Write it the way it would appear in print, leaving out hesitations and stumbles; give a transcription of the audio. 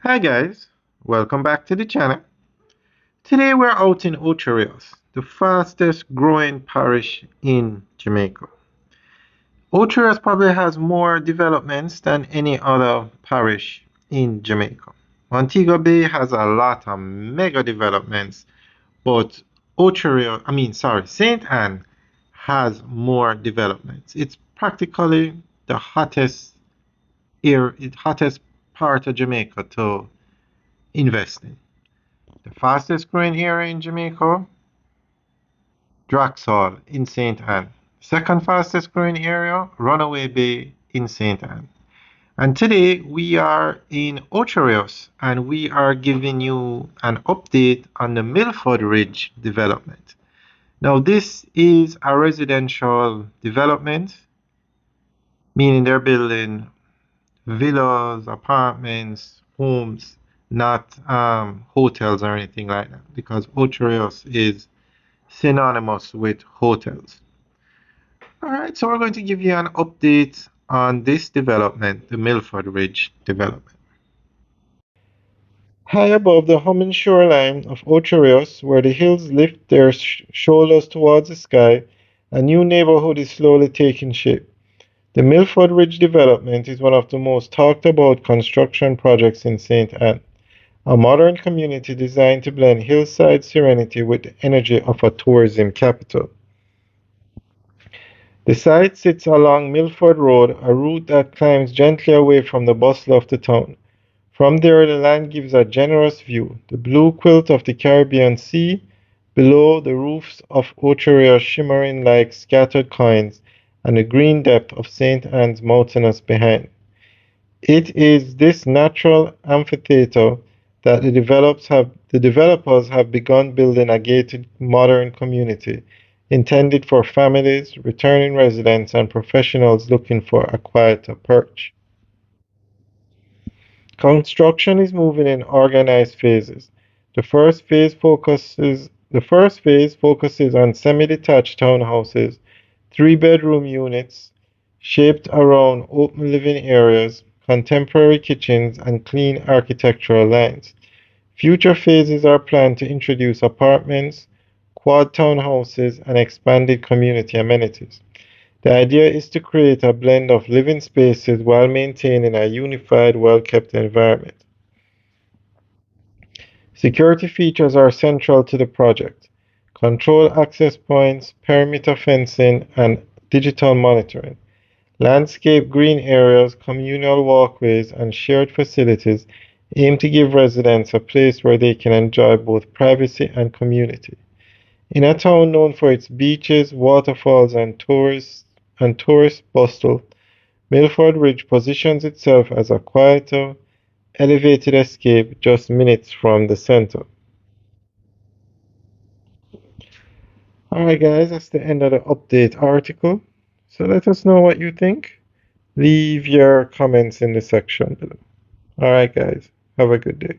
Hi guys, welcome back to the channel. Today we're out in Ocho, Rios, the fastest growing parish in Jamaica. Ocho Rios probably has more developments than any other parish in Jamaica. Montego Bay has a lot of mega developments, but St. Anne has more developments. It's practically the hottest part of Jamaica to invest in. The fastest growing area in Jamaica, Draxall in St. Anne. Second fastest growing area, Runaway Bay in St. Anne. And today we are in Ocho Rios and we are giving you an update on the Milford Ridge development. Now this is a residential development, meaning they're building villas, apartments, homes, not hotels or anything like that, because Ocho Rios is synonymous with hotels. All right, so we're going to give you an update on this development, the Milford Ridge development. High above the humming shoreline of Ocho Rios, where the hills lift their shoulders towards the sky, a new neighborhood is slowly taking shape. The Milford Ridge development is one of the most talked about construction projects in St. Anne, a modern community designed to blend hillside serenity with the energy of a tourism capital. The site sits along Milford Road, a route that climbs gently away from the bustle of the town. From there, the land gives a generous view: the blue quilt of the Caribbean Sea below, the roofs of Ocho Rios shimmering like scattered coins, and the green depth of St. Anne's mountainous behind. It is this natural amphitheater that the developers have begun building a gated modern community intended for families, returning residents, and professionals looking for a quieter perch. Construction is moving in organized phases. The first phase focuses on semi-detached townhouses, three-bedroom units shaped around open living areas, contemporary kitchens, and clean architectural lines. Future phases are planned to introduce apartments, quad townhouses, and expanded community amenities. The idea is to create a blend of living spaces while maintaining a unified, well-kept environment. Security features are central to the project. Control access points, perimeter fencing, and digital monitoring. Landscape green areas, communal walkways, and shared facilities aim to give residents a place where they can enjoy both privacy and community. In a town known for its beaches, waterfalls, and tourist bustle, Milford Ridge positions itself as a quieter, elevated escape just minutes from the center. Alright guys, that's the end of the update article. So let us know what you think. Leave your comments in the section below. Alright guys, have a good day.